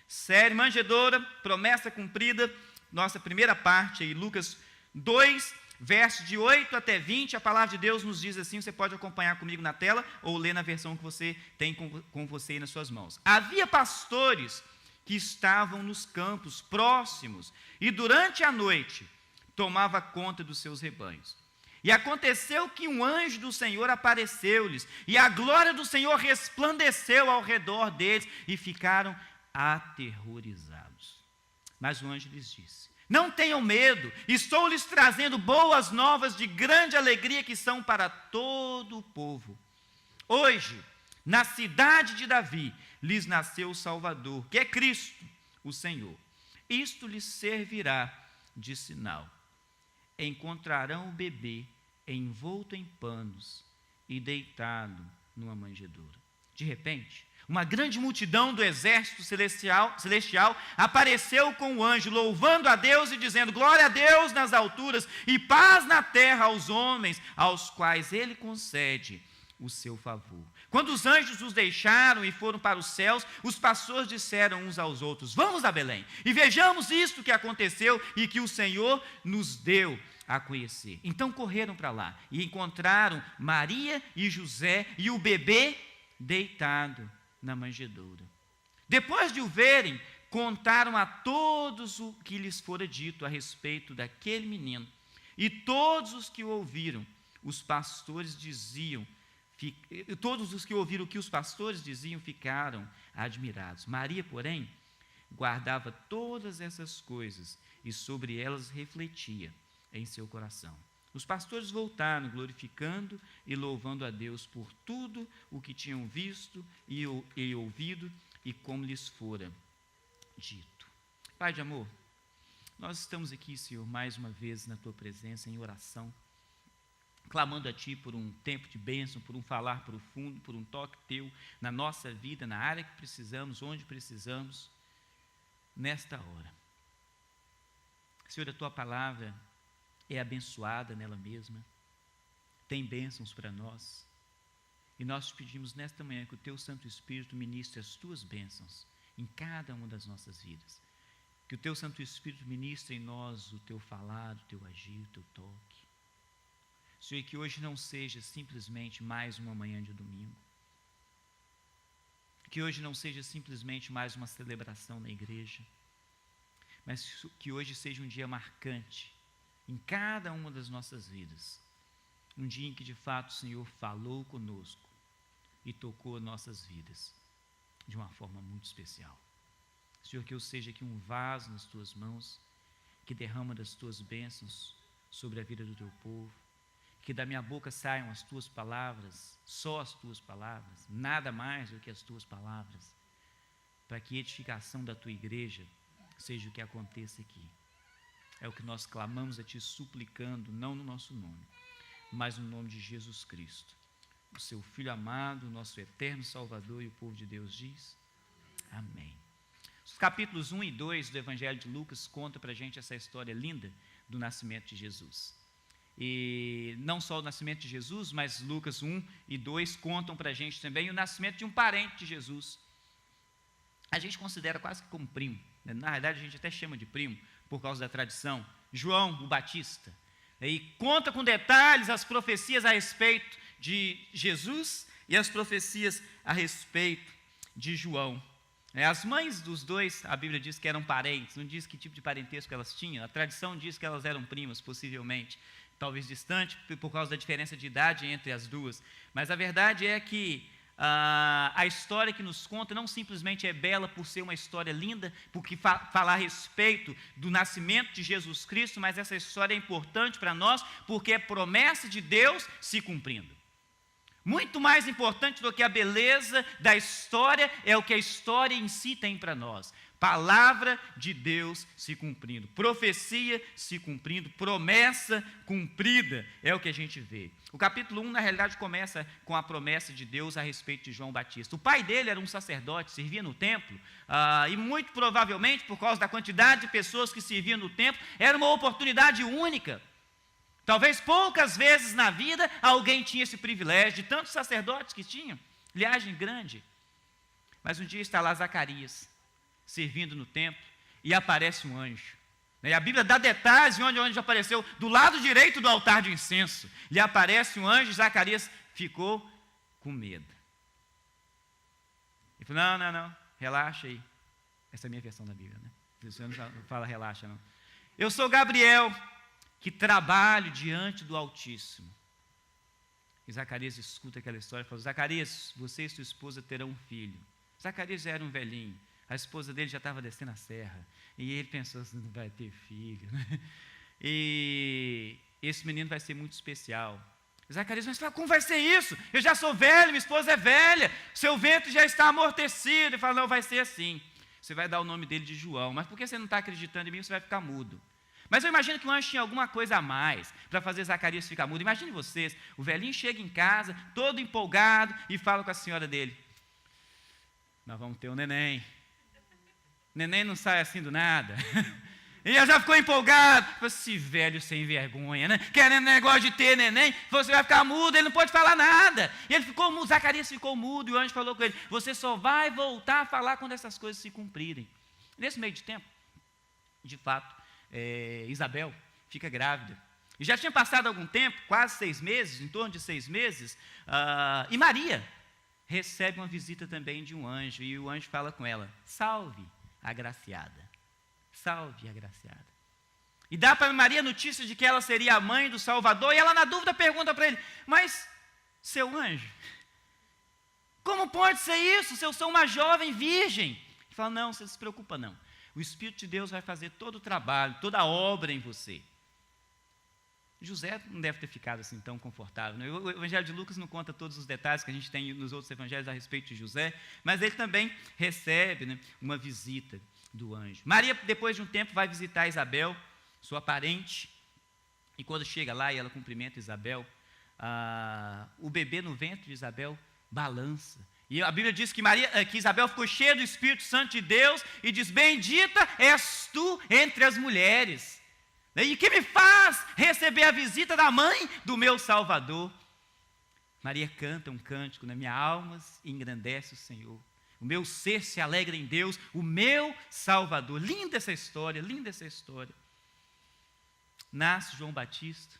Série manjedoura, promessa cumprida, nossa primeira parte aí, Lucas 2, versos de 8 até 20, a palavra de Deus nos diz assim, você pode acompanhar comigo na tela, ou ler na versão que você tem com você aí nas suas mãos. Havia pastores que estavam nos campos próximos, e durante a noite tomava conta dos seus rebanhos. E aconteceu que um anjo do Senhor apareceu-lhes, e a glória do Senhor resplandeceu ao redor deles, e ficaram aterrorizados. Mas o anjo lhes disse: não tenham medo, estou lhes trazendo boas novas de grande alegria que são para todo o povo. Hoje, na cidade de Davi, lhes nasceu o Salvador, que é Cristo, o Senhor. Isto lhes servirá de sinal. Encontrarão o bebê envolto em panos e deitado numa manjedoura. De repente, uma grande multidão do exército celestial apareceu com o anjo, louvando a Deus e dizendo: glória a Deus nas alturas e paz na terra aos homens, aos quais ele concede o seu favor. Quando os anjos os deixaram e foram para os céus, os pastores disseram uns aos outros: vamos a Belém e vejamos isto que aconteceu e que o Senhor nos deu a conhecer. Então correram para lá e encontraram Maria e José e o bebê deitado na manjedoura. Depois de o verem, contaram a todos o que lhes fora dito a respeito daquele menino. E todos os que ouviram os pastores diziam, todos os que ouviram o que os pastores diziam ficaram admirados. Maria, porém, guardava todas essas coisas e sobre elas refletia em seu coração. Os pastores voltaram, glorificando e louvando a Deus por tudo o que tinham visto e ouvido e como lhes fora dito. Pai de amor, nós estamos aqui, Senhor, mais uma vez na Tua presença, em oração, clamando a Ti por um tempo de bênção, por um falar profundo, por um toque Teu na nossa vida, na área que precisamos, onde precisamos, nesta hora. Senhor, a Tua palavra é abençoada nela mesma, tem bênçãos para nós, e nós te pedimos nesta manhã que o Teu Santo Espírito ministre as Tuas bênçãos em cada uma das nossas vidas, que o Teu Santo Espírito ministre em nós o Teu falar, o Teu agir, o Teu toque. Senhor, que hoje não seja simplesmente mais uma manhã de domingo, que hoje não seja simplesmente mais uma celebração na igreja, mas que hoje seja um dia marcante em cada uma das nossas vidas, um dia em que de fato o Senhor falou conosco e tocou nossas vidas de uma forma muito especial. Senhor, que eu seja aqui um vaso nas Tuas mãos, que derrama das Tuas bênçãos sobre a vida do Teu povo, que da minha boca saiam as Tuas palavras, só as Tuas palavras, nada mais do que as Tuas palavras, para que a edificação da Tua igreja seja o que aconteça aqui. É o que nós clamamos a Ti, suplicando, não no nosso nome, mas no nome de Jesus Cristo, o Seu Filho amado, nosso eterno Salvador, e o povo de Deus diz, amém. Os capítulos 1 e 2 do Evangelho de Lucas contam para a gente essa história linda do nascimento de Jesus. E não só o nascimento de Jesus, mas Lucas 1 e 2 contam para a gente também o nascimento de um parente de Jesus. A gente considera quase que como primo, né? Na realidade a gente até chama de primo, por causa da tradição, João o Batista. E conta com detalhes as profecias a respeito de Jesus e as profecias a respeito de João. As mães dos dois, a Bíblia diz que eram parentes, não diz que tipo de parentesco elas tinham, a tradição diz que elas eram primas, possivelmente, talvez distante, por causa da diferença de idade entre as duas, mas a verdade é que a história que nos conta não simplesmente é bela por ser uma história linda, porque falar a respeito do nascimento de Jesus Cristo, mas essa história é importante para nós, porque é promessa de Deus se cumprindo. Muito mais importante do que a beleza da história é o que a história em si tem para nós. Palavra de Deus se cumprindo, profecia se cumprindo, promessa cumprida, é o que a gente vê. O capítulo 1, na realidade, começa com a promessa de Deus a respeito de João Batista. O pai dele era um sacerdote, servia no templo, e muito provavelmente, por causa da quantidade de pessoas que serviam no templo, era uma oportunidade única. Talvez poucas vezes na vida alguém tinha esse privilégio, de tantos sacerdotes que tinham, liagem grande. Mas um dia está lá Zacarias, servindo no templo, e aparece um anjo. E a Bíblia dá detalhes de onde o anjo apareceu, do lado direito do altar de incenso. Lhe aparece um anjo, Zacarias ficou com medo. Ele falou, não, relaxa aí. Essa é a minha versão da Bíblia, né? O Senhor não fala relaxa, não. Eu sou Gabriel, que trabalho diante do Altíssimo. E Zacarias escuta aquela história e fala, Zacarias, você e sua esposa terão um filho. Zacarias já era um velhinho, a esposa dele já estava descendo a serra, e ele pensou assim, não vai ter filho, né? E esse menino vai ser muito especial. Zacarias, mas como vai ser isso? Eu já sou velho, minha esposa é velha, seu ventre já está amortecido. Ele fala, não, vai ser assim, você vai dar o nome dele de João, mas por que você não está acreditando em mim, você vai ficar mudo. Mas eu imagino que o anjo tinha alguma coisa a mais para fazer Zacarias ficar mudo. Imagine vocês, o velhinho chega em casa, todo empolgado, e fala com a senhora dele, nós vamos ter um neném. Neném não sai assim do nada. E ele já ficou empolgado. Esse velho sem vergonha, né? Querendo negócio de ter neném, você vai ficar mudo, ele não pode falar nada. E ele ficou mudo, Zacarias ficou mudo, e o anjo falou com ele, você só vai voltar a falar quando essas coisas se cumprirem. Nesse meio de tempo, de fato, Isabel fica grávida. E já tinha passado algum tempo, quase 6 meses, em torno de 6 meses, e Maria recebe uma visita também de um anjo, e o anjo fala com ela, salve, agraciada, salve, agraciada. E dá para Maria a notícia de que ela seria a mãe do Salvador, e ela na dúvida pergunta para ele, mas, seu anjo, como pode ser isso, se eu sou uma jovem virgem? Ele fala, não, você não se preocupa não, o Espírito de Deus vai fazer todo o trabalho, toda a obra em você. José não deve ter ficado assim tão confortável, né? O Evangelho de Lucas não conta todos os detalhes que a gente tem nos outros evangelhos a respeito de José, mas ele também recebe, né, uma visita do anjo. Maria, depois de um tempo, vai visitar Isabel, sua parente, e quando chega lá e ela cumprimenta Isabel, o bebê no ventre de Isabel balança. E a Bíblia diz que Isabel ficou cheia do Espírito Santo de Deus e diz, bendita és tu entre as mulheres. E que me faz receber a visita da mãe do meu Salvador. Maria canta um cântico, minha alma engrandece o Senhor. O meu ser se alegra em Deus, o meu Salvador. Linda essa história, linda essa história. Nasce João Batista.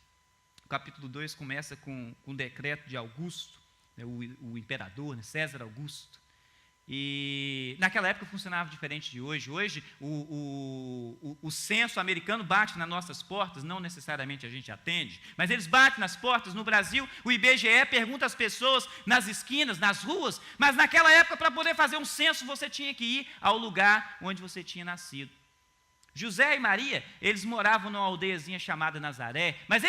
O capítulo 2 começa com o decreto de Augusto, o imperador, César Augusto. E naquela época funcionava diferente de hoje. Hoje o censo americano bate nas nossas portas, não necessariamente a gente atende, mas eles batem nas portas. No Brasil, o IBGE pergunta às pessoas nas esquinas, nas ruas, mas naquela época, para poder fazer um censo, você tinha que ir ao lugar onde você tinha nascido. José e Maria, eles moravam numa aldeiazinha chamada Nazaré, mas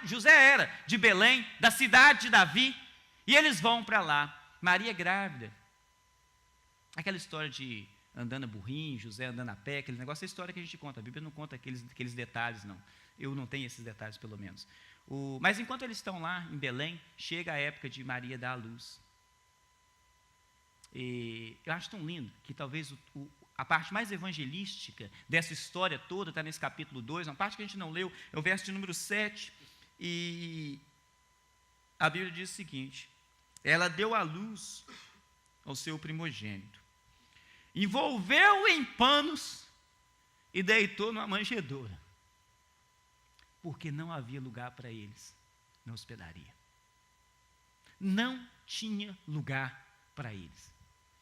José era de Belém, da cidade de Davi, e eles vão para lá. Maria grávida. Aquela história de andando a burrinho, José andando a pé, aquele negócio, é a história que a gente conta. A Bíblia não conta aqueles detalhes, não. Eu não tenho esses detalhes, pelo menos. Mas enquanto eles estão lá em Belém, chega a época de Maria dar à luz. E eu acho tão lindo que talvez a parte mais evangelística dessa história toda está nesse capítulo 2, uma parte que a gente não leu, é o verso de número 7. E a Bíblia diz o seguinte, ela deu à luz ao seu primogênito, envolveu-o em panos e deitou numa manjedoura, porque não havia lugar para eles na hospedaria. Não tinha lugar para eles.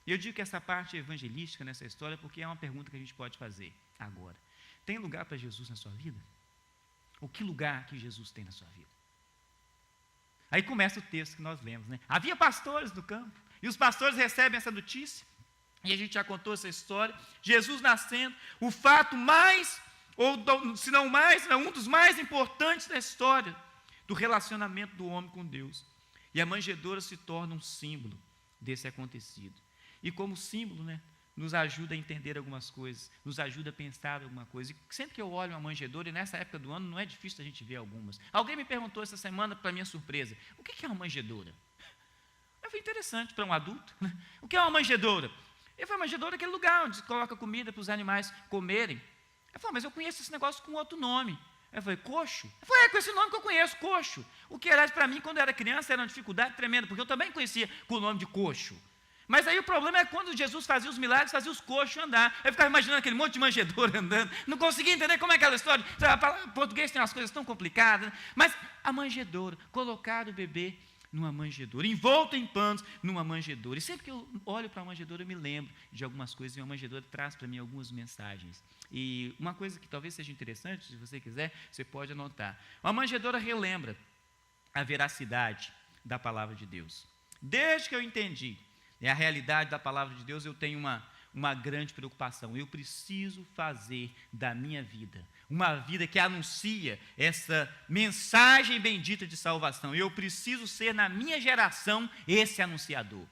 Eu digo que essa parte é evangelística nessa história porque é uma pergunta que a gente pode fazer agora. Tem lugar para Jesus na sua vida? Ou que lugar que Jesus tem na sua vida? Aí começa o texto que nós lemos, né? Havia pastores no campo, e os pastores recebem essa notícia, e a gente já contou essa história, Jesus nascendo, o fato mais, ou se não mais, um dos mais importantes da história, do relacionamento do homem com Deus. E a manjedoura se torna um símbolo desse acontecido. E como símbolo, né, nos ajuda a entender algumas coisas, nos ajuda a pensar alguma coisa. E sempre que eu olho uma manjedoura, e nessa época do ano não é difícil a gente ver algumas. Alguém me perguntou essa semana, para minha surpresa, o que é uma manjedoura? Foi interessante para um adulto, né? O que é uma manjedoura? Ele falou, manjedoura é aquele lugar onde se coloca comida para os animais comerem. Ele falou, mas eu conheço esse negócio com outro nome. Eu falei, coxo? Eu falei, com esse nome que eu conheço, coxo. O que, aliás, para mim, quando eu era criança, era uma dificuldade tremenda, porque eu também conhecia com o nome de coxo. Mas aí o problema é quando Jesus fazia os milagres, fazia os coxos andar. Eu ficava imaginando aquele monte de manjedoura andando. Não conseguia entender como é aquela história. O português tem umas coisas tão complicadas. Né? Mas a manjedoura, colocar o bebê numa manjedoura, envolto em panos numa manjedoura. E sempre que eu olho para a manjedoura, eu me lembro de algumas coisas. E a manjedoura traz para mim algumas mensagens. E uma coisa que talvez seja interessante, se você quiser, você pode anotar. A manjedoura relembra a veracidade da palavra de Deus. Desde que eu entendi a realidade da palavra de Deus, eu tenho uma grande preocupação. Eu preciso fazer da minha vida uma vida que anuncia essa mensagem bendita de salvação. Eu preciso ser, na minha geração, esse anunciador.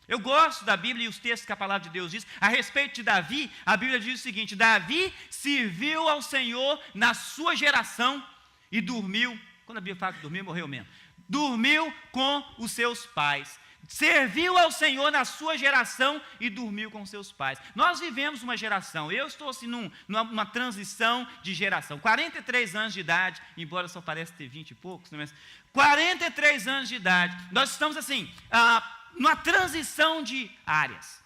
Eu gosto da Bíblia e os textos que a palavra de Deus diz. A respeito de Davi, a Bíblia diz o seguinte: Davi serviu ao Senhor na sua geração e dormiu. Quando a Bíblia fala que dormiu, morreu mesmo. Dormiu com os seus pais. Serviu ao Senhor na sua geração e dormiu com seus pais. Nós vivemos uma geração, eu estou assim numa transição de geração, 43 anos de idade, embora só pareça ter 20 e poucos, mas 43 anos de idade, nós estamos assim, numa transição de áreas.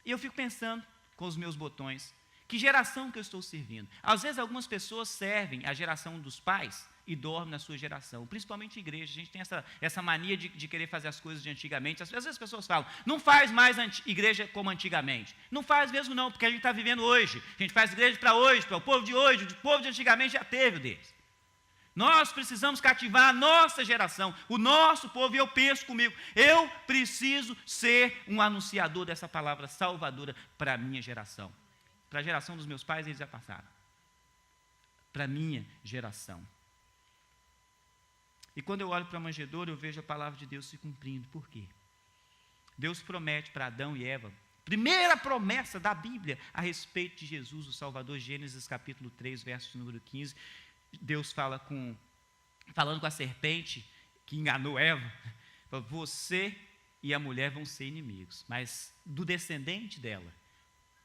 E eu fico pensando com os meus botões, que geração que eu estou servindo? Às vezes algumas pessoas servem a geração dos pais e dormem na sua geração, principalmente igreja. A gente tem essa mania de querer fazer as coisas de antigamente. Às vezes as pessoas falam, não faz mais igreja como antigamente. Não faz mesmo não, porque a gente está vivendo hoje. A gente faz igreja para hoje, para o povo de hoje. O povo de antigamente já teve o deles. Nós precisamos cativar a nossa geração, o nosso povo, e eu penso comigo, eu preciso ser um anunciador dessa palavra salvadora para a minha geração. Para a geração dos meus pais, eles já passaram. Para a minha geração. E quando eu olho para a manjedoura, eu vejo a palavra de Deus se cumprindo. Por quê? Deus promete para Adão e Eva, primeira promessa da Bíblia a respeito de Jesus, o Salvador, Gênesis capítulo 3, verso número 15. Deus falando com a serpente que enganou Eva, você e a mulher vão ser inimigos, mas do descendente dela,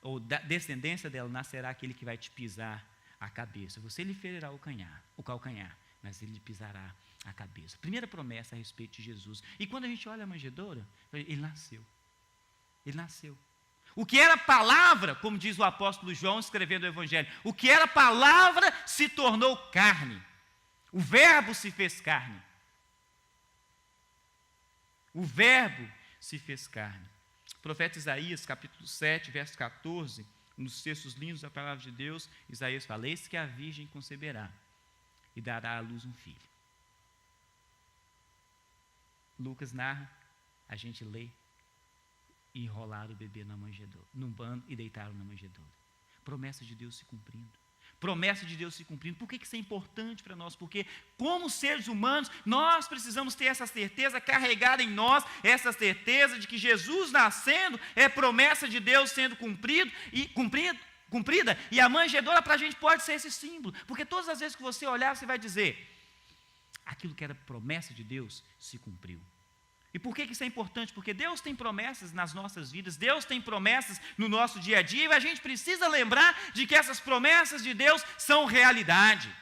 ou da descendência dela, nascerá aquele que vai te pisar a cabeça. Você lhe ferirá o calcanhar, mas ele lhe pisará a cabeça. Primeira promessa a respeito de Jesus. E quando a gente olha a manjedoura, ele nasceu. Ele nasceu. O que era palavra, como diz o apóstolo João escrevendo o Evangelho, o que era palavra se tornou carne. O verbo se fez carne. O verbo se fez carne. O profeta Isaías, capítulo 7, verso 14, nos textos lindos da palavra de Deus, Isaías fala: eis que a virgem conceberá e dará à luz um filho. Lucas narra, a gente lê, e enrolaram o bebê na manjedoura, num pano, e deitaram na manjedoura. Promessa de Deus se cumprindo. Promessa de Deus se cumprindo. Por que isso é importante para nós? Porque, como seres humanos, nós precisamos ter essa certeza, carregada em nós, essa certeza de que Jesus nascendo é promessa de Deus sendo cumprida, e a manjedoura para a gente pode ser esse símbolo. Porque todas as vezes que você olhar, você vai dizer, aquilo que era promessa de Deus se cumpriu. E por que isso é importante? Porque Deus tem promessas nas nossas vidas, Deus tem promessas no nosso dia a dia, e a gente precisa lembrar de que essas promessas de Deus são realidade.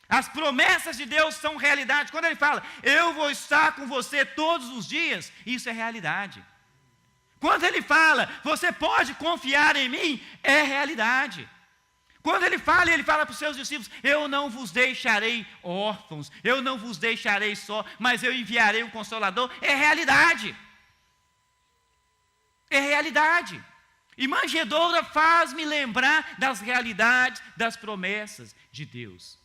As promessas de Deus são realidade. Quando Ele fala, eu vou estar com você todos os dias, isso é realidade. Quando Ele fala, você pode confiar em mim, é realidade. Quando Ele fala para os seus discípulos, eu não vos deixarei órfãos, eu não vos deixarei só, mas eu enviarei um Consolador, é realidade. É realidade. E manjedoura faz-me lembrar das realidades, das promessas de Deus,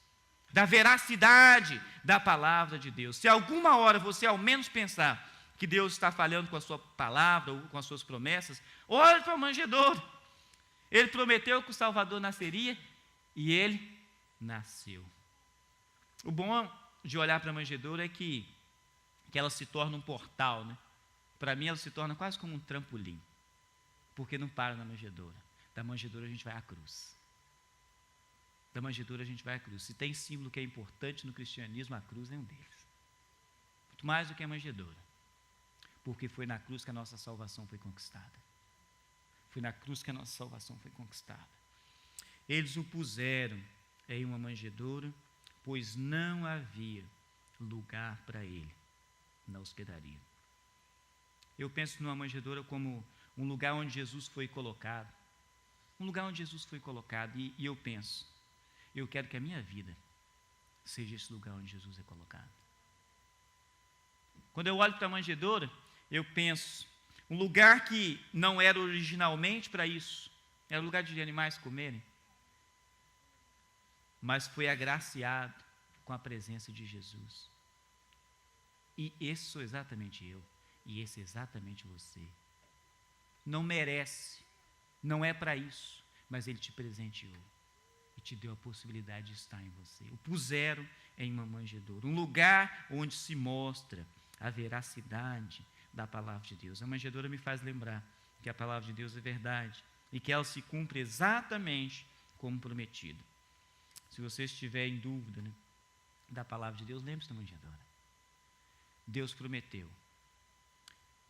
da veracidade da palavra de Deus. Se alguma hora você ao menos pensar que Deus está falhando com a sua palavra ou com as suas promessas, olhe para a manjedoura. Ele prometeu que o Salvador nasceria e ele nasceu. O bom de olhar para a manjedoura é que ela se torna um portal, né? Para mim ela se torna quase como um trampolim, porque não para na manjedoura. Da manjedoura a gente vai à cruz. Da manjedoura a gente vai à cruz. Se tem símbolo que é importante no cristianismo, a cruz é um deles. Muito mais do que a manjedoura, porque foi na cruz que a nossa salvação foi conquistada. Foi na cruz que a nossa salvação foi conquistada. Eles o puseram em uma manjedoura, pois não havia lugar para ele na hospedaria. Eu penso numa manjedoura como um lugar onde Jesus foi colocado. Um lugar onde Jesus foi colocado. E eu penso, eu quero que a minha vida seja esse lugar onde Jesus é colocado. Quando eu olho para a manjedoura, eu penso, um lugar que não era originalmente para isso, era um lugar de animais comerem, mas foi agraciado com a presença de Jesus. E esse sou exatamente eu, e esse é exatamente você. Não merece, não é para isso, mas Ele te presenteou e te deu a possibilidade de estar em você. O puseram em uma manjedoura, um lugar onde se mostra a veracidade da palavra de Deus. A manjedoura me faz lembrar que a palavra de Deus é verdade e que ela se cumpre exatamente como prometido. Se você estiver em dúvida, né, da palavra de Deus, lembre-se da manjedoura. Deus prometeu,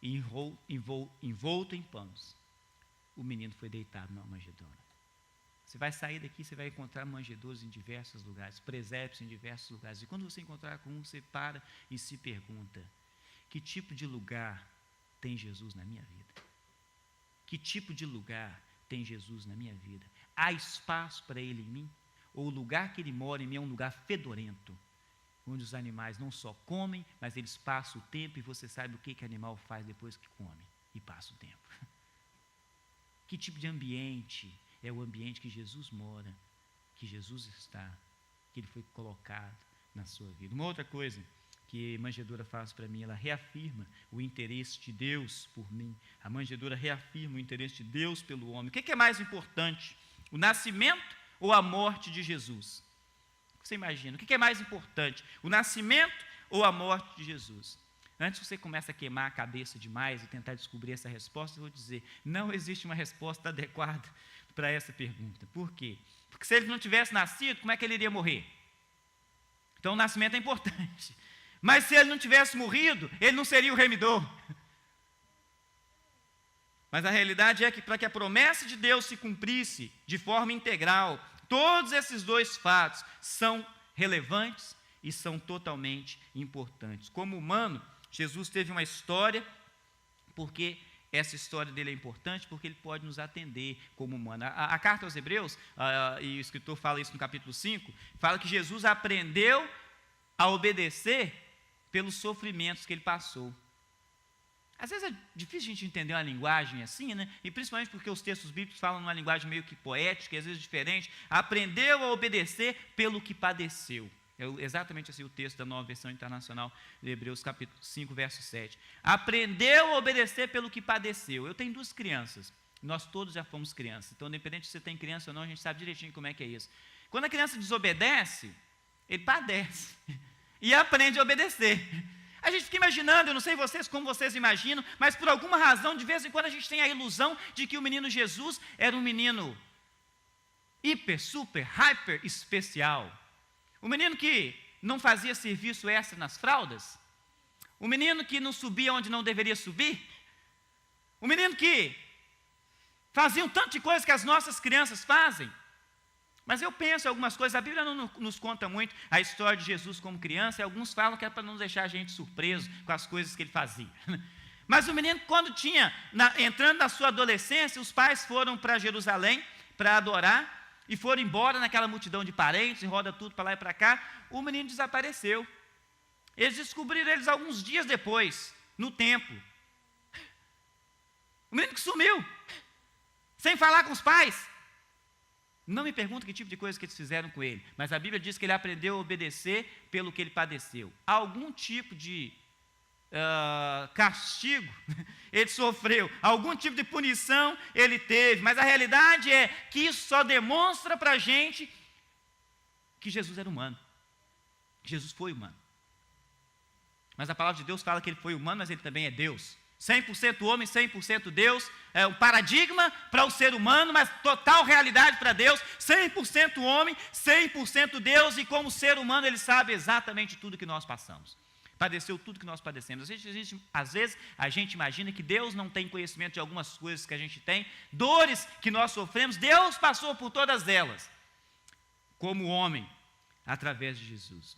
envolto em panos, o menino foi deitado numa manjedoura. Você vai sair daqui, você vai encontrar manjedouros em diversos lugares, presépios em diversos lugares. E quando você encontrar com um, você para e se pergunta, que tipo de lugar tem Jesus na minha vida? Que tipo de lugar tem Jesus na minha vida? Há espaço para Ele em mim? Ou o lugar que Ele mora em mim é um lugar fedorento, onde os animais não só comem, mas eles passam o tempo e você sabe o que animal faz depois que come e passa o tempo. Que tipo de ambiente é o ambiente que Jesus mora, que Jesus está, que Ele foi colocado na sua vida? Uma outra coisa que a manjedoura faz para mim, ela reafirma o interesse de Deus por mim. A manjedoura reafirma o interesse de Deus pelo homem. O que é mais importante? O nascimento ou a morte de Jesus? Você imagina, o que é mais importante? O nascimento ou a morte de Jesus? Antes você começa a queimar a cabeça demais e tentar descobrir essa resposta, eu vou dizer, não existe uma resposta adequada para essa pergunta. Por quê? Porque se ele não tivesse nascido, como é que ele iria morrer? Então o nascimento é importante. Mas se ele não tivesse morrido, ele não seria o remidor. Mas a realidade é que para que a promessa de Deus se cumprisse de forma integral, todos esses dois fatos são relevantes e são totalmente importantes. Como humano, Jesus teve uma história, porque essa história dele é importante, porque ele pode nos atender como humano. A carta aos Hebreus, e o escritor fala isso no capítulo 5, fala que Jesus aprendeu a obedecer pelos sofrimentos que ele passou. Às vezes é difícil a gente entender uma linguagem assim, né? E principalmente porque os textos bíblicos falam numa linguagem meio que poética, e às vezes diferente. Aprendeu a obedecer pelo que padeceu. É exatamente assim o texto da Nova Versão Internacional de Hebreus, capítulo 5, verso 7. Aprendeu a obedecer pelo que padeceu. Eu tenho 2 crianças. Nós todos já fomos crianças. Então, independente se você tem criança ou não, a gente sabe direitinho como é que é isso. Quando a criança desobedece, ele padece. E aprende a obedecer. A gente fica imaginando, eu não sei vocês como vocês imaginam, mas por alguma razão, de vez em quando a gente tem a ilusão de que o menino Jesus era um menino hiper, super, hyper especial. O menino que não fazia serviço extra nas fraldas. O menino que não subia onde não deveria subir. O menino que fazia um tanto de coisas que as nossas crianças fazem. Mas eu penso em algumas coisas, a Bíblia não nos conta muito a história de Jesus como criança, e alguns falam que é para não deixar a gente surpreso com as coisas que ele fazia. Mas o menino, quando entrando na sua adolescência, os pais foram para Jerusalém para adorar, e foram embora naquela multidão de parentes, e roda tudo para lá e para cá, o menino desapareceu. Eles descobriram eles alguns dias depois, no templo. O menino que sumiu, sem falar com os pais. Não me pergunta que tipo de coisa que eles fizeram com ele, mas a Bíblia diz que ele aprendeu a obedecer pelo que ele padeceu. Algum tipo de castigo ele sofreu, algum tipo de punição ele teve, mas a realidade é que isso só demonstra para a gente que Jesus era humano, que Jesus foi humano. Mas a palavra de Deus fala que ele foi humano, mas ele também é Deus. 100% homem, 100% Deus, é um paradigma para o ser humano, mas total realidade para Deus, 100% homem, 100% Deus, e como ser humano ele sabe exatamente tudo que nós passamos, padeceu tudo que nós padecemos. Às vezes a gente imagina que Deus não tem conhecimento de algumas coisas que a gente tem, dores que nós sofremos, Deus passou por todas elas, como homem, através de Jesus.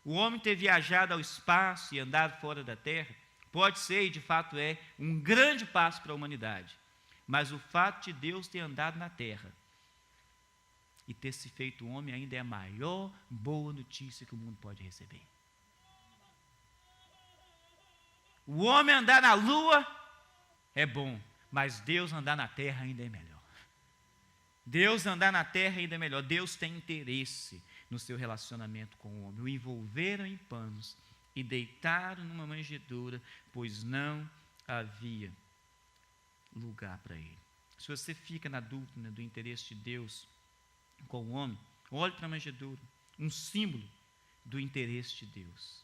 O homem ter viajado ao espaço e andado fora da terra, Pode ser, e de fato é, um grande passo para a humanidade. Mas o fato de Deus ter andado na terra e ter se feito homem ainda é a maior boa notícia que o mundo pode receber. O homem andar na lua é bom, mas Deus andar na terra ainda é melhor. Deus andar na terra ainda é melhor. Deus tem interesse no seu relacionamento com o homem. O envolveram em panos e deitaram numa manjedoura, pois não havia lugar para ele. Se você fica na dúvida do interesse de Deus com o homem, olhe para a manjedoura, um símbolo do interesse de Deus.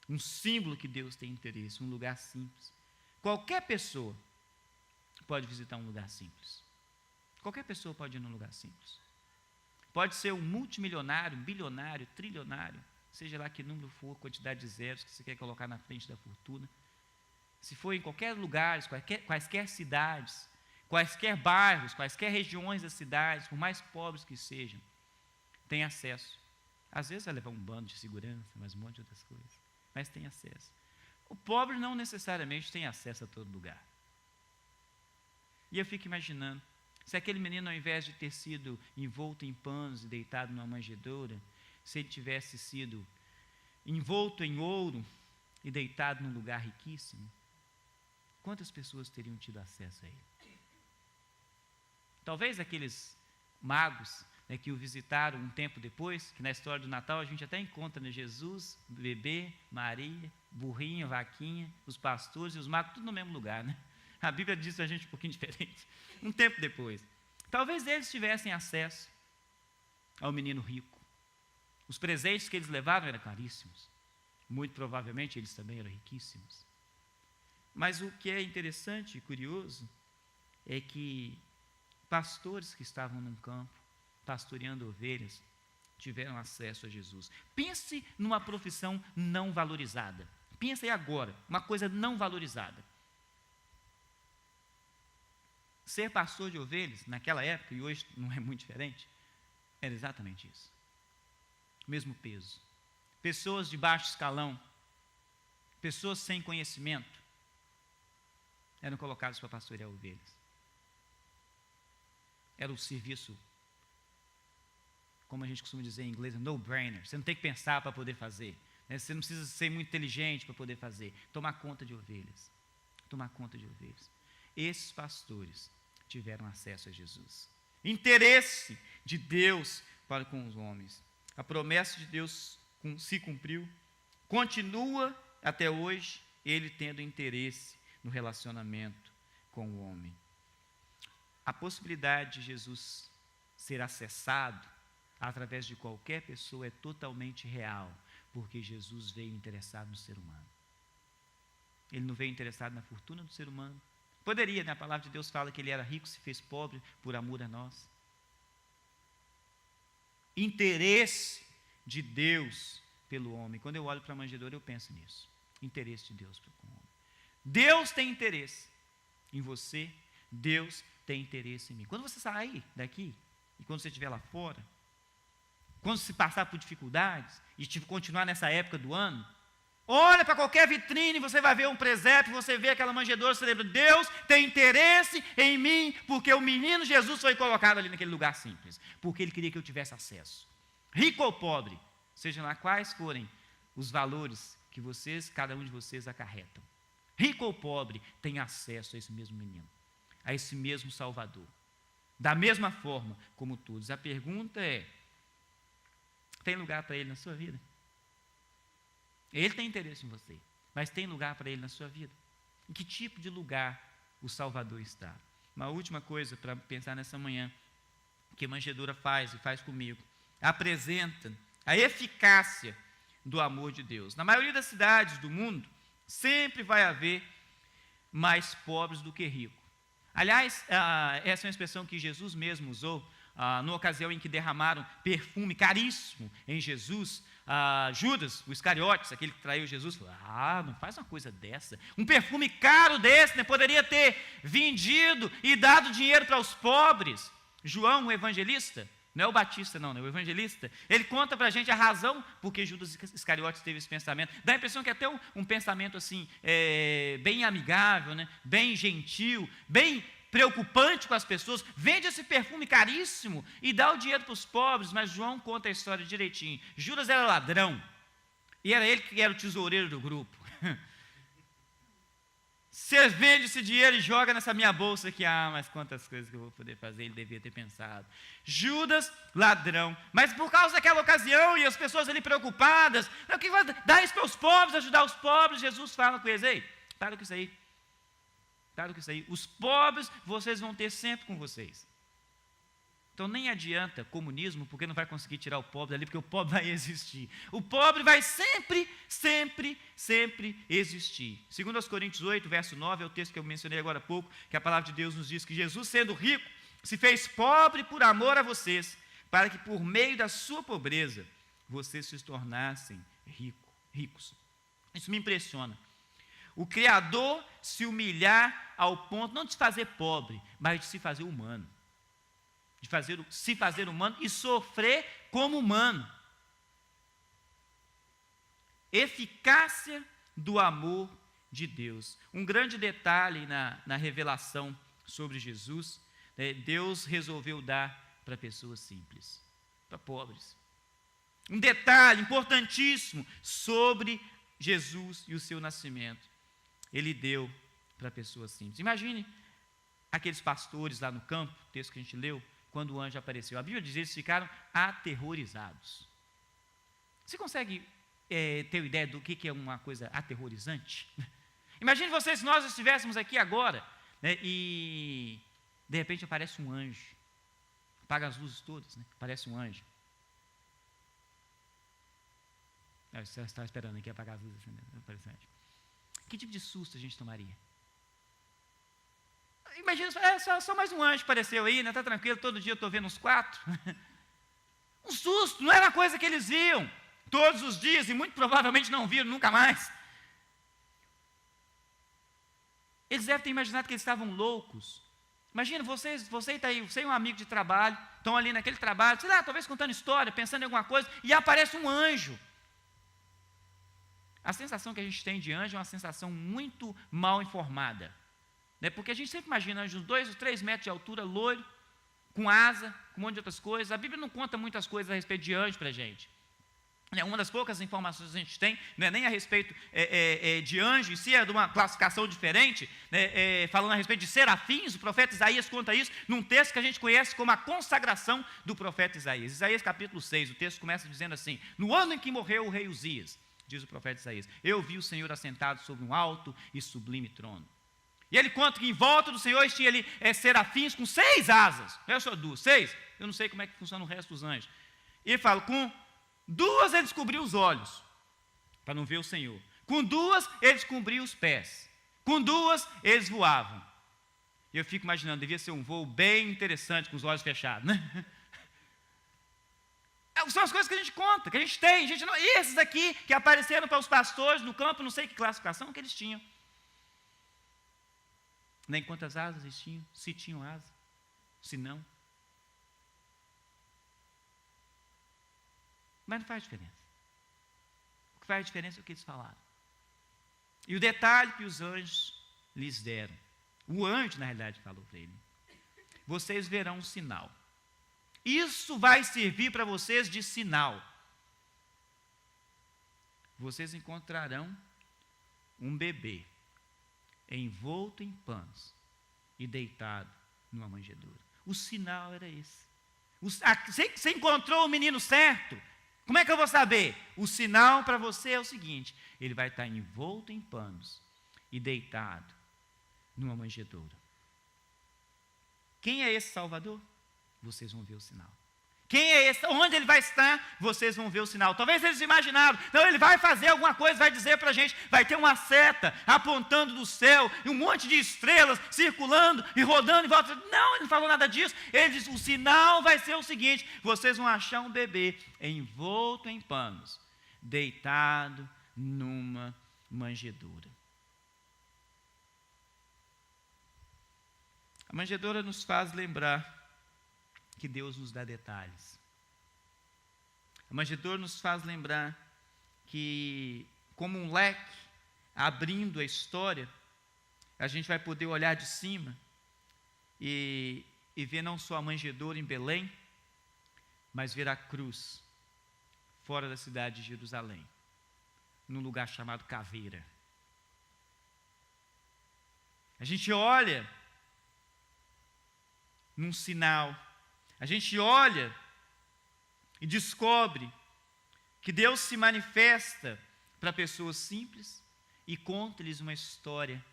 Um símbolo que Deus tem interesse, um lugar simples. Qualquer pessoa pode visitar um lugar simples. Qualquer pessoa pode ir num lugar simples. Pode ser um multimilionário, bilionário, trilionário, seja lá que número for, quantidade de zeros que você quer colocar na frente da fortuna. Se for em qualquer lugar, quaisquer cidades, quaisquer bairros, quaisquer regiões das cidades, por mais pobres que sejam, tem acesso. Às vezes vai levar um bando de segurança, mas um monte de outras coisas, mas tem acesso. O pobre não necessariamente tem acesso a todo lugar. E eu fico imaginando, se aquele menino, ao invés de ter sido envolto em panos e deitado numa manjedoura, se ele tivesse sido envolto em ouro e deitado num lugar riquíssimo, quantas pessoas teriam tido acesso a ele? Talvez aqueles magos, né, que o visitaram um tempo depois, que na história do Natal a gente até encontra, né, Jesus, bebê, Maria, burrinho, vaquinha, os pastores e os magos, tudo no mesmo lugar, né? A Bíblia diz para a gente um pouquinho diferente. Um tempo depois. Talvez eles tivessem acesso ao menino rico. Os presentes que eles levavam eram caríssimos. Muito provavelmente eles também eram riquíssimos. Mas o que é interessante e curioso é que pastores que estavam num campo, pastoreando ovelhas, tiveram acesso a Jesus. Pense numa profissão não valorizada. Pense aí agora, uma coisa não valorizada. Ser pastor de ovelhas, naquela época, e hoje não é muito diferente, era exatamente isso. Mesmo peso. Pessoas de baixo escalão, pessoas sem conhecimento, eram colocadas para pastorear ovelhas. Era o serviço, como a gente costuma dizer em inglês, no-brainer. Você não tem que pensar para poder fazer. Né? Você não precisa ser muito inteligente para poder fazer. Tomar conta de ovelhas. Tomar conta de ovelhas. Esses pastores tiveram acesso a Jesus. Interesse de Deus para com os homens. A promessa de Deus se cumpriu. Continua até hoje ele tendo interesse no relacionamento com o homem. A possibilidade de Jesus ser acessado através de qualquer pessoa é totalmente real, porque Jesus veio interessado no ser humano. Ele não veio interessado na fortuna do ser humano. Poderia, né? A palavra de Deus fala que ele era rico, se fez pobre por amor a nós. Interesse de Deus pelo homem. Quando eu olho para a manjedoura, eu penso nisso. Interesse de Deus com o homem. Deus tem interesse em você, Deus tem interesse em mim. Quando você sair daqui, e quando você estiver lá fora, quando você passar por dificuldades, e continuar nessa época do ano, olha para qualquer vitrine, você vai ver um presépio, você vê aquela manjedoura, você lembra, Deus tem interesse em mim, porque o menino Jesus foi colocado ali naquele lugar simples, porque Ele queria que eu tivesse acesso. Rico ou pobre, seja lá quais forem os valores que cada um de vocês acarretam. Rico ou pobre, tem acesso a esse mesmo menino, a esse mesmo Salvador. Da mesma forma como todos. A pergunta é, tem lugar para Ele na sua vida? Ele tem interesse em você, mas tem lugar para Ele na sua vida? Em que tipo de lugar o Salvador está? Uma última coisa para pensar nessa manhã, que a manjedoura faz e faz comigo, apresenta a eficácia do amor de Deus. Na maioria das cidades do mundo, sempre vai haver mais pobres do que ricos. Aliás, essa é uma expressão que Jesus mesmo usou, na ocasião em que derramaram perfume caríssimo em Jesus. Judas, o Iscariotes, aquele que traiu Jesus, falou, não faz uma coisa dessa, um perfume caro desse, né? Poderia ter vendido e dado dinheiro para os pobres. João, o evangelista, não é o Batista não, né? O evangelista, ele conta para a gente a razão por que Judas Iscariotes teve esse pensamento. Dá a impressão que é até um pensamento assim, bem amigável, né? Bem gentil, bem preocupante com as pessoas. Vende esse perfume caríssimo e dá o dinheiro para os pobres, mas João conta a história direitinho. Judas era ladrão e era ele que era o tesoureiro do grupo. Você vende esse dinheiro e joga nessa minha bolsa aqui. Mas quantas coisas que eu vou poder fazer, ele devia ter pensado. Judas, ladrão. Mas por causa daquela ocasião e as pessoas ali preocupadas, o que vai dar isso para os pobres, ajudar os pobres? Jesus fala com eles: ei, para com isso aí. Para com isso aí. Os pobres vocês vão ter sempre com vocês. Então nem adianta comunismo, porque não vai conseguir tirar o pobre dali, porque o pobre vai existir. O pobre vai sempre, sempre, sempre existir. Segundo aos Coríntios 8, verso 9, é o texto que eu mencionei agora há pouco, que a palavra de Deus nos diz que Jesus, sendo rico, se fez pobre por amor a vocês, para que por meio da sua pobreza, vocês se tornassem ricos. Isso me impressiona. O Criador se humilhar ao ponto, não de se fazer pobre, mas de se fazer humano. Se fazer humano e sofrer como humano. Eficácia do amor de Deus. Um grande detalhe na revelação sobre Jesus, Deus resolveu dar para pessoas simples, para pobres. Um detalhe importantíssimo sobre Jesus e o seu nascimento. Ele deu para pessoas simples. Imagine aqueles pastores lá no campo, o texto que a gente leu, quando o anjo apareceu. A Bíblia diz que eles ficaram aterrorizados. Você consegue ter ideia do que é uma coisa aterrorizante? Imagine vocês, se nós estivéssemos aqui agora, né, e de repente aparece um anjo. Apaga as luzes todas, né? Aparece um anjo. Você estava esperando aqui apagar as luzes. Aparece um anjo. Que tipo de susto a gente tomaria? Imagina, só mais um anjo apareceu aí, né? Está tranquilo, todo dia eu estou vendo uns 4. Um susto, não era uma coisa que eles viam todos os dias e muito provavelmente não viram nunca mais. Eles devem ter imaginado que eles estavam loucos. Imagina, você está aí, você e um amigo de trabalho, estão ali naquele trabalho, sei lá, talvez contando história, pensando em alguma coisa, e aparece um anjo. A sensação que a gente tem de anjo é uma sensação muito mal informada. Né? Porque a gente sempre imagina anjos 2 ou 3 metros de altura, loiro, com asa, com um monte de outras coisas. A Bíblia não conta muitas coisas a respeito de anjo para a gente. Uma das poucas informações que a gente tem, não é nem a respeito de anjo, em si é de uma classificação diferente, né, falando a respeito de serafins. O profeta Isaías conta isso num texto que a gente conhece como a consagração do profeta Isaías. Isaías capítulo 6, o texto começa dizendo assim: no ano em que morreu o rei Uzias, diz o profeta Isaías, eu vi o Senhor assentado sobre um alto e sublime trono. E ele conta que em volta do Senhor tinha ali serafins com 6 asas. Não é só 2, 6. Eu não sei como é que funciona o resto dos anjos. E ele fala, com 2 ele descobriu os olhos, para não ver o Senhor. Com 2 ele descobriu os pés. Com 2 eles voavam. E eu fico imaginando, devia ser um voo bem interessante com os olhos fechados, né? São as coisas que a gente conta, que a gente tem. Esses aqui que apareceram para os pastores no campo, não sei que classificação que eles tinham. Nem quantas asas eles tinham, se tinham asa, se não. Mas não faz diferença. O que faz diferença é o que eles falaram. E o detalhe que os anjos lhes deram. O anjo, na realidade, falou para ele: vocês verão um sinal. Isso vai servir para vocês de sinal. Vocês encontrarão um bebê envolto em panos e deitado numa manjedoura. O sinal era esse. Você encontrou o menino certo? Como é que eu vou saber? O sinal para você é o seguinte: ele vai estar envolto em panos e deitado numa manjedoura. Quem é esse Salvador? Vocês vão ver o sinal. Quem é esse? Onde ele vai estar? Vocês vão ver o sinal. Talvez eles imaginaram, não, ele vai fazer alguma coisa, vai dizer para a gente, vai ter uma seta apontando do céu, e um monte de estrelas circulando e rodando em volta. Não, ele não falou nada disso. Ele disse, o sinal vai ser o seguinte: vocês vão achar um bebê envolto em panos, deitado numa manjedoura. A manjedoura nos faz lembrar que Deus nos dá detalhes. A manjedoura nos faz lembrar que, como um leque, abrindo a história, a gente vai poder olhar de cima e ver não só a manjedoura em Belém, mas ver a cruz fora da cidade de Jerusalém, num lugar chamado Caveira. A gente olha num sinal, a gente olha e descobre que Deus se manifesta para pessoas simples e conta-lhes uma história.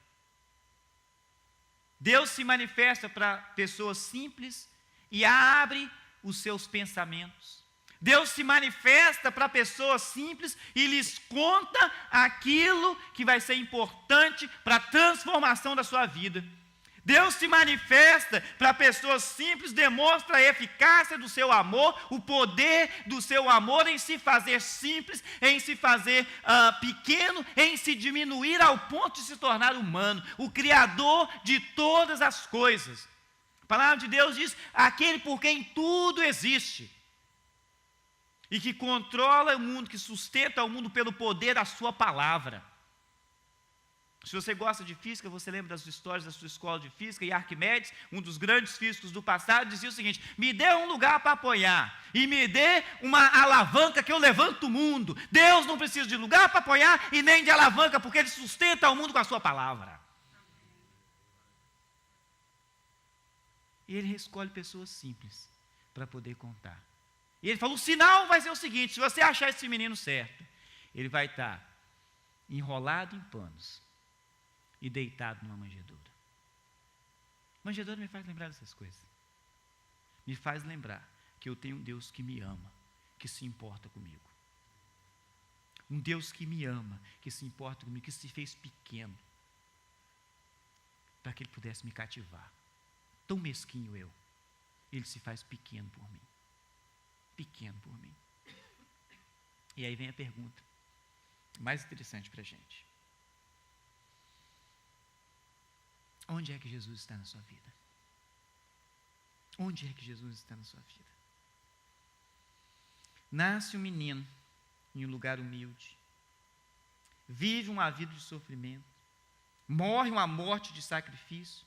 Deus se manifesta para pessoas simples e abre os seus pensamentos. Deus se manifesta para pessoas simples e lhes conta aquilo que vai ser importante para a transformação da sua vida. Deus se manifesta para pessoas simples, demonstra a eficácia do seu amor, o poder do seu amor em se fazer simples, em se fazer pequeno, em se diminuir ao ponto de se tornar humano, o Criador de todas as coisas. A palavra de Deus diz: aquele por quem tudo existe, e que controla o mundo, que sustenta o mundo pelo poder da sua palavra. Se você gosta de física, você lembra das histórias da sua escola de física, e Arquimedes, um dos grandes físicos do passado, dizia o seguinte: me dê um lugar para apoiar, e me dê uma alavanca que eu levanto o mundo. Deus não precisa de lugar para apoiar e nem de alavanca, porque Ele sustenta o mundo com a sua palavra. E Ele escolhe pessoas simples para poder contar. E Ele falou: o sinal vai ser o seguinte: se você achar esse menino certo, ele vai estar enrolado em panos e deitado numa manjedoura. Manjedoura me faz lembrar dessas coisas. Me faz lembrar que eu tenho um Deus que me ama, que se importa comigo. Um Deus que me ama, que se importa comigo, que se fez pequeno, para que Ele pudesse me cativar. Tão mesquinho eu, Ele se faz pequeno por mim. Pequeno por mim. E aí vem a pergunta mais interessante para a gente. Onde é que Jesus está na sua vida? Onde é que Jesus está na sua vida? Nasce um menino em um lugar humilde, vive uma vida de sofrimento, morre uma morte de sacrifício.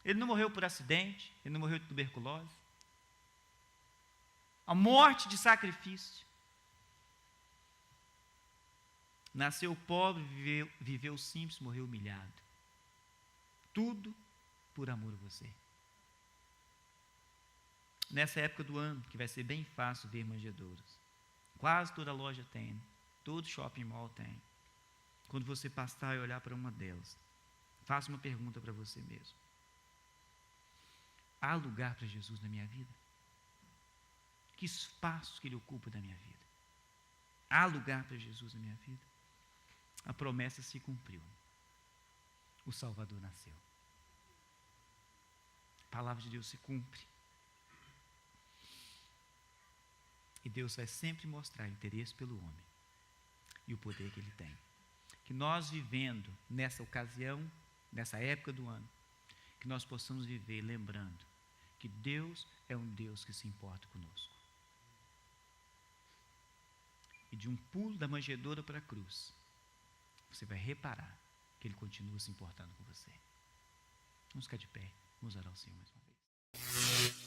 Ele não morreu por acidente, ele não morreu de tuberculose. A morte de sacrifício. Nasceu pobre, viveu simples, morreu humilhado. Tudo por amor a você. Nessa época do ano, que vai ser bem fácil ver manjedouras. Quase toda loja tem, todo shopping mall tem. Quando você passar e olhar para uma delas, faça uma pergunta para você mesmo: há lugar para Jesus na minha vida? Que espaço que Ele ocupa da minha vida? Há lugar para Jesus na minha vida? A promessa se cumpriu. O Salvador nasceu. A palavra de Deus se cumpre. E Deus vai sempre mostrar interesse pelo homem e o poder que Ele tem. Que nós, vivendo nessa ocasião, nessa época do ano, que nós possamos viver lembrando que Deus é um Deus que se importa conosco. E de um pulo da manjedoura para a cruz, você vai reparar que Ele continua se importando com você. Vamos ficar de pé, vamos orar ao Senhor mais uma vez.